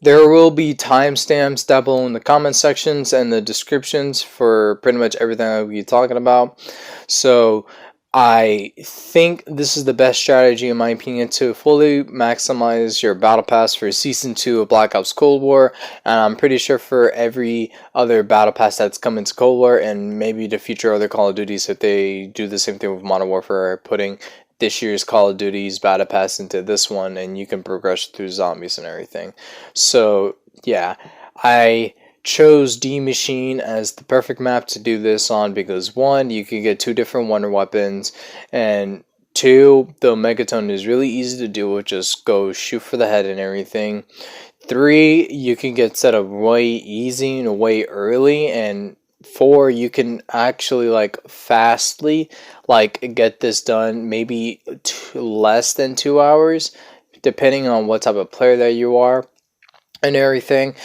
There will be timestamps down below in the comment sections and the descriptions for pretty much everything I'll be talking about. So I think this is the best strategy, in my opinion, to fully maximize your battle pass for Season 2 of Black Ops Cold War. And I'm pretty sure for every other battle pass that's coming to Cold War, and maybe the future other Call of Duties, if they do the same thing with Modern Warfare, putting this year's Call of Duty's battle pass into this one, and you can progress through zombies and everything. So yeah, I chose D Machine as the perfect map to do this on because one, you can get 2 different wonder weapons, and two, the Megaton is really easy to deal with. Just go shoot for the head and everything. 3, you can get set up way easy and way early, and 4, you can actually like fastly like get this done maybe less than 2 hours, depending on what type of player that you are and everything.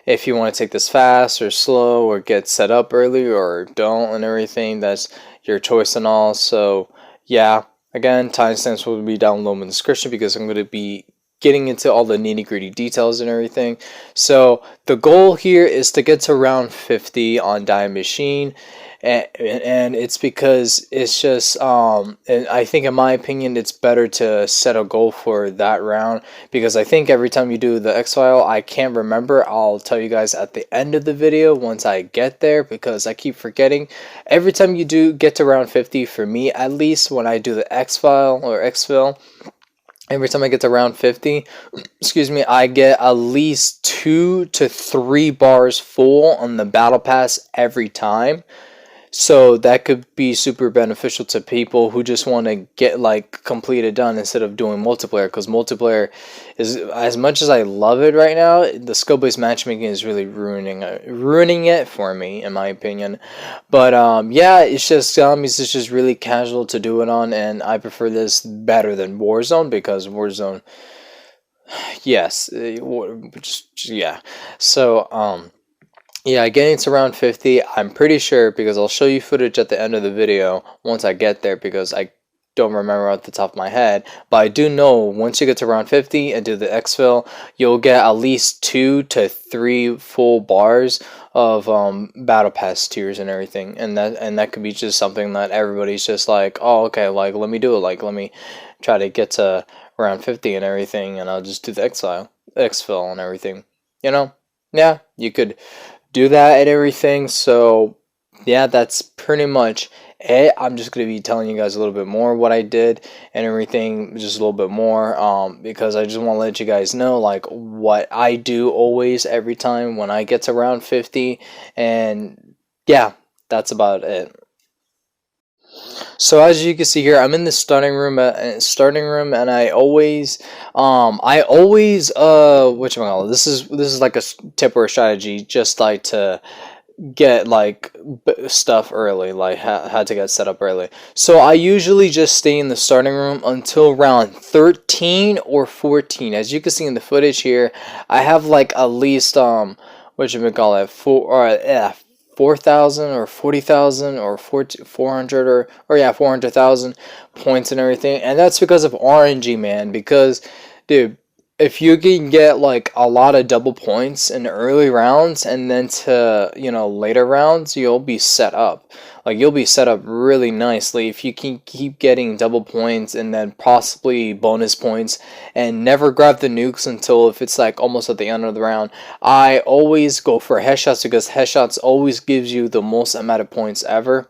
If you want to take this fast or slow or get set up early or don't and everything, that's your choice and all. So yeah, again, timestamps will be down below in the description because I'm going to be getting into all the nitty-gritty details and everything. So the goal here is to get to round 50 on Die Machine, and it's because it's just and I think, in my opinion, it's better to set a goal for that round, because I think every time you do the X-File, I can't remember, I'll tell you guys at the end of the video once I get there, because I keep forgetting. Every time you do get to round 50, for me at least, when I do the X-File or X-Fill, every time I get to round 50, excuse me, I get at least 2 to 3 bars full on the battle pass every time. So that could be super beneficial to people who just want to get like completed done instead of doing multiplayer, because multiplayer is, as much as I love it right now, the skill-based matchmaking is really ruining it for me, in my opinion. But yeah, it's just zombies is just really casual to do it on, and I prefer this better than Warzone, because Warzone, yes, yeah. So yeah, getting to round 50, I'm pretty sure, because I'll show you footage at the end of the video once I get there, because I don't remember off the top of my head, but I do know once you get to round 50 and do the exfil, you'll get at least 2 to 3 full bars of battle pass tiers and everything, and that could be just something that everybody's just like, oh, okay, like, let me do it, like, let me try to get to round 50 and everything, and I'll just do the exfil and everything, you know. Yeah, you could do that and everything. So yeah, that's pretty much it. I'm just going to be telling you guys a little bit more what I did and everything, just a little bit more, because I just want to let you guys know like what I do always every time when I get to round 50. And yeah, that's about it. So as you can see here, I'm in the starting room, and I always whatchamacallit, this is like a tip or a strategy, just like to get like stuff early, like how to get set up early. So I usually just stay in the starting room until round 13 or 14. As you can see in the footage here, I have like at least whatchamacallit, 4,000 or 40,000 or 400 or yeah, 400,000 points and everything, and that's because of RNG, man. Because, dude, if you can get like a lot of double points in early rounds, and then to, you know, later rounds, you'll be set up. Like, you'll be set up really nicely if you can keep getting double points and then possibly bonus points, and never grab the nukes until if it's like almost at the end of the round. I always go for headshots because headshots always gives you the most amount of points ever,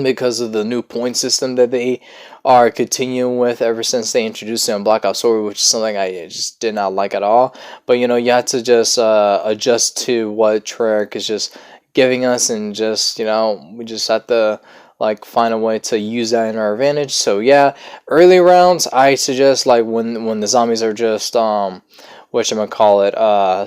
because of the new point system that they are continuing with ever since they introduced it on Black Ops 4, which is something I just did not like at all. But, you know, you have to just adjust to what Treyarch is just giving us, and just, you know, we just have to like find a way to use that in our advantage. So yeah, early rounds, I suggest like when the zombies are just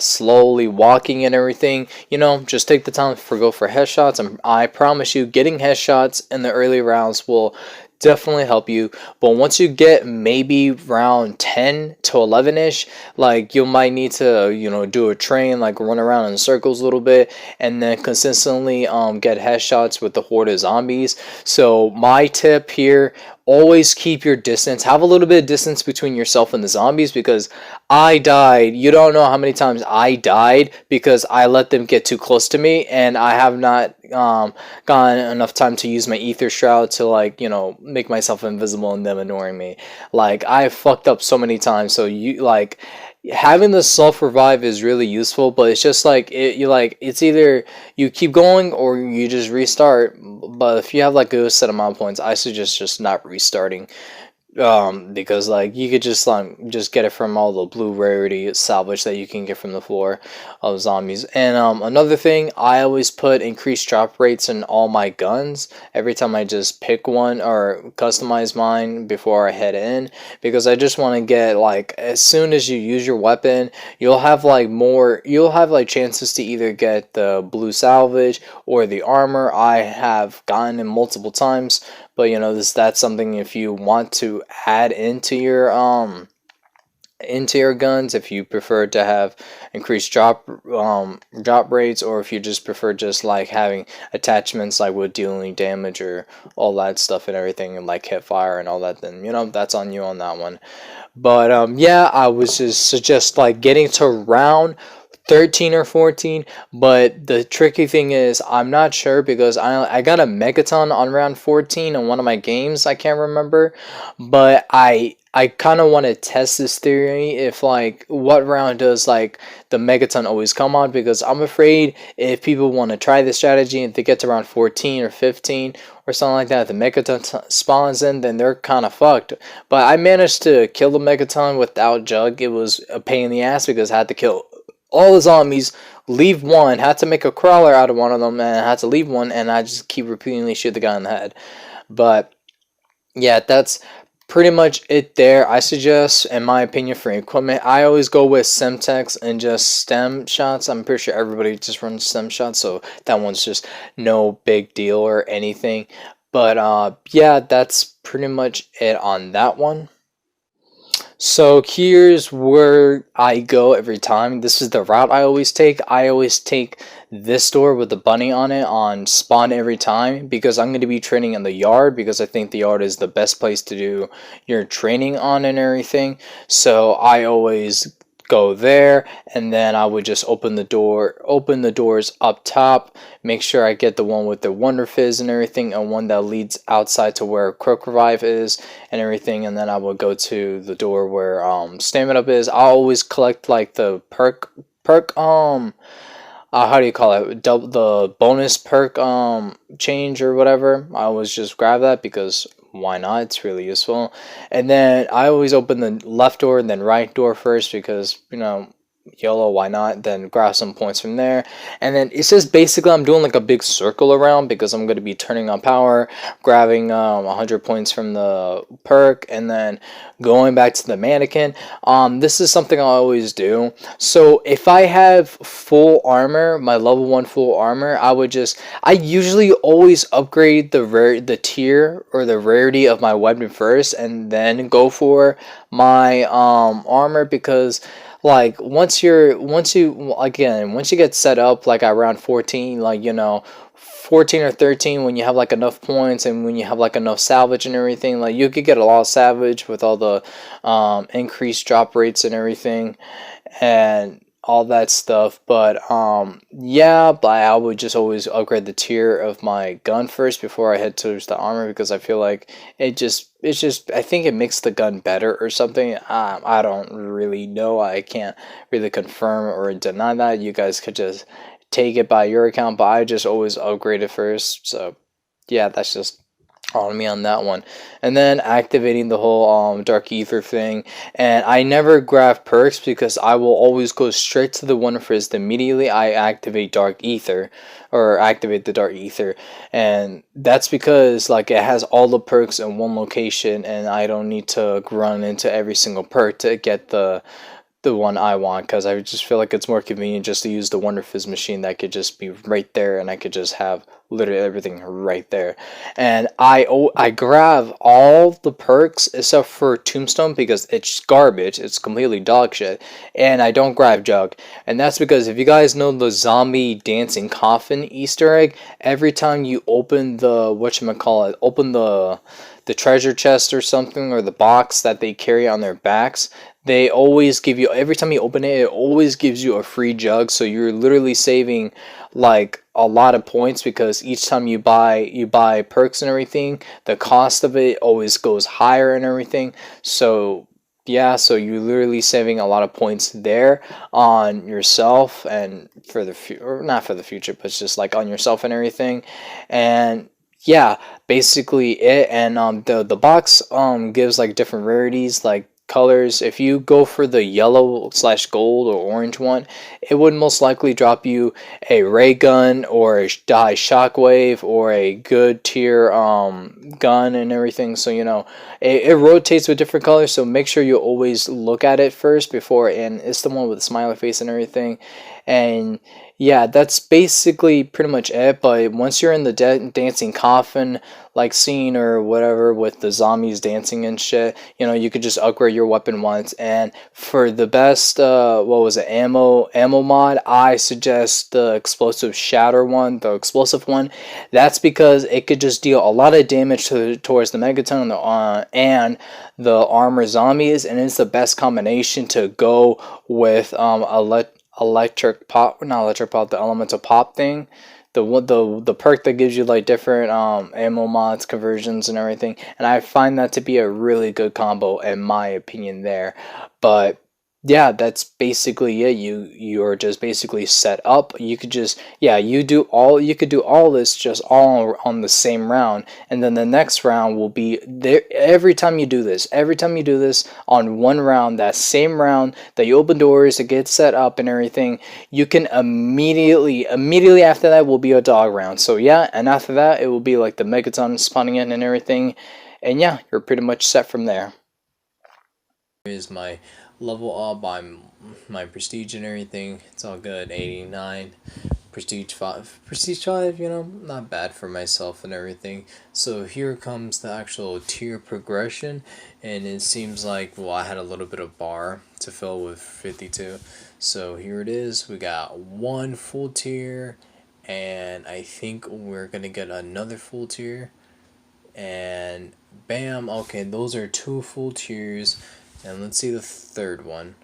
slowly walking and everything, you know, just take the time to go for headshots, and I promise you, getting headshots in the early rounds will definitely help you. But once you get maybe round 10 to 11ish, like, you might need to, you know, do a train, like run around in circles a little bit, and then consistently get headshots with the horde of zombies. So my tip here, always keep your distance. Have a little bit of distance between yourself and the zombies, because I died. You don't know how many times I died because I let them get too close to me, and I have not gotten enough time to use my ether shroud to, like, you know, make myself invisible and them ignoring me. Like, I fucked up so many times. So you, like, having the self revive is really useful, but it's just like it's either you keep going or you just restart. But if you have like a set amount of points, I suggest just not restarting, because like you could just get it from all the blue rarity salvage that you can get from the floor of zombies. And another thing, I always put increased drop rates in all my guns every time I just pick one or customize mine before I head in, because I just want to get, like, as soon as you use your weapon, you'll have like chances to either get the blue salvage or the armor. I have gotten it multiple times. But you know, that's something, if you want to add into your guns, if you prefer to have increased drop rates, or if you just prefer just like having attachments like with dealing damage or all that stuff and everything, and like hip fire and all that, then you know, that's on you on that one. But yeah, I would just suggest like getting to round 13 or 14. But the tricky thing is, I'm not sure, because I got a megaton on round 14 in one of my games. I can't remember, but I kind of want to test this theory, if like what round does like the megaton always come on, because I'm afraid if people want to try this strategy and they get to round 14 or 15 or something like that, the megaton spawns in, then they're kind of fucked. But I managed to kill the megaton without Jug. It was a pain in the ass because I had to kill all the zombies, leave one, had to make a crawler out of one of them, and I had to leave one, and I just keep repeatedly shoot the guy in the head. But yeah, that's pretty much it there. I suggest, in my opinion, for equipment, I always go with Semtex and just stem shots. I'm pretty sure everybody just runs stem shots, so that one's just no big deal or anything. But yeah, that's pretty much it on that one. So here's where I go every time. This is the route I always take. I always take this door with the bunny on it on spawn every time, because I'm going to be training in the yard, because I think the yard is the best place to do your training on and everything. So I always go there, and then I would just open the doors up top, make sure I get the one with the Wonder Fizz and everything, and one that leads outside to where Quick Revive is and everything, and then I will go to the door where Stamina Up is. I always collect like the perk how do you call it, the bonus perk change or whatever. I always just grab that, because why not? It's really useful. And then I always open the left door and then right door first, because, you know, YOLO, why not? Then grab some points from there. And then it's just basically I'm doing like a big circle around, because I'm going to be turning on power, grabbing 100 points from the perk, and then going back to the mannequin. This is something I always do. So if I have full armor, my level 1 full armor, I usually always upgrade the tier or the rarity of my weapon first, and then go for my armor, because like once you get set up like around 14, like, you know, 14 or 13, when you have like enough points and when you have like enough salvage and everything, like you could get a lot of salvage with all the increased drop rates and everything and all that stuff. But yeah, but I would just always upgrade the tier of my gun first before I head towards the armor, because I feel like it's just I think it makes the gun better or something. I don't really know. I can't really confirm or deny that. You guys could just take it by your account, but I just always upgrade it first. So yeah, that's just on me on that one. And then activating the whole dark ether thing, and I never grab perks, because I will always go straight to the Wonder Fizz immediately I activate dark ether, or activate the dark ether. And that's because like it has all the perks in one location, and I don't need to run into every single perk to get the one I want, because I just feel like it's more convenient just to use the Wonder Fizz machine that could just be right there, and I could just have literally everything right there. And I grab all the perks except for Tombstone, because it's garbage, it's completely dog shit, and I don't grab Jug. And that's because if you guys know the zombie dancing coffin Easter egg, every time you open the the treasure chest or something, or the box that they carry on their backs, they always give you, every time you open it, it always gives you a free jug. So you're literally saving like a lot of points, because each time you buy perks and everything, the cost of it always goes higher and everything. So yeah, so you're literally saving a lot of points there on yourself, and for the or not for the future, but just like on yourself and everything. And yeah, basically it. And the box gives like different rarities, like colors. If you go for the yellow slash gold or orange one, it would most likely drop you a ray gun or a die shockwave or a good tier gun and everything. So you know, it rotates with different colors, so make sure you always look at it first before. And it's the one with the smiley face and everything. And yeah, that's basically pretty much it. But once you're in the dancing coffin like scene or whatever with the zombies dancing and shit, you know, you could just upgrade your weapon once. And for the best what was it, ammo mod, I suggest the explosive shatter one, the explosive one. That's because it could just deal a lot of damage towards the megaton and the armor zombies, and it's the best combination to go with electric pop, not electric pop, the elemental pop thing, the perk that gives you like different ammo mods, conversions, and everything. And I find that to be a really good combo in my opinion there. But yeah, that's basically it. You're just basically set up. You could just, yeah, you could do all this just all on the same round, and then the next round will be there. Every time you do this, on one round, that same round that you open doors to get set up and everything, you can immediately after that will be a dog round. So yeah, and after that it will be like the megaton spawning in and everything, and yeah, you're pretty much set from there. Here's my level up by my prestige and everything. It's all good. 89, prestige 5, you know, not bad for myself and everything. So here comes the actual tier progression, and it seems like, well, I had a little bit of bar to fill with 52. So here it is. We got one full tier, and I think we're gonna get another full tier, and bam, okay, those are two full tiers. And let's see the third one.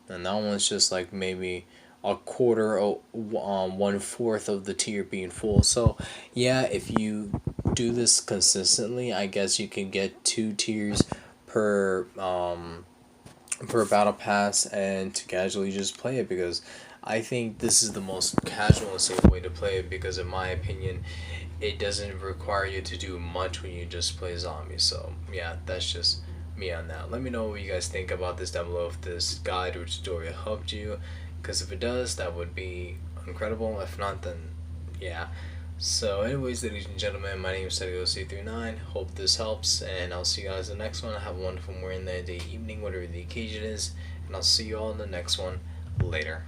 And that one's just like maybe a quarter or 1/4 of the tier being full. So yeah, if you do this consistently, I guess you can get 2 tiers per battle pass, and to casually just play it, because I think this is the most casual and safe way to play it, because in my opinion it doesn't require you to do much when you just play zombies. So yeah, that's just me on that. Let me know what you guys think about this down below, if this guide or tutorial helped you, because if it does, that would be incredible. If not, then yeah. So anyways, ladies and gentlemen, my name is C39. Hope this helps, and I'll see you guys in the next one. Have a wonderful morning, day, evening, whatever the occasion is, and I'll see you all in the next one. Later.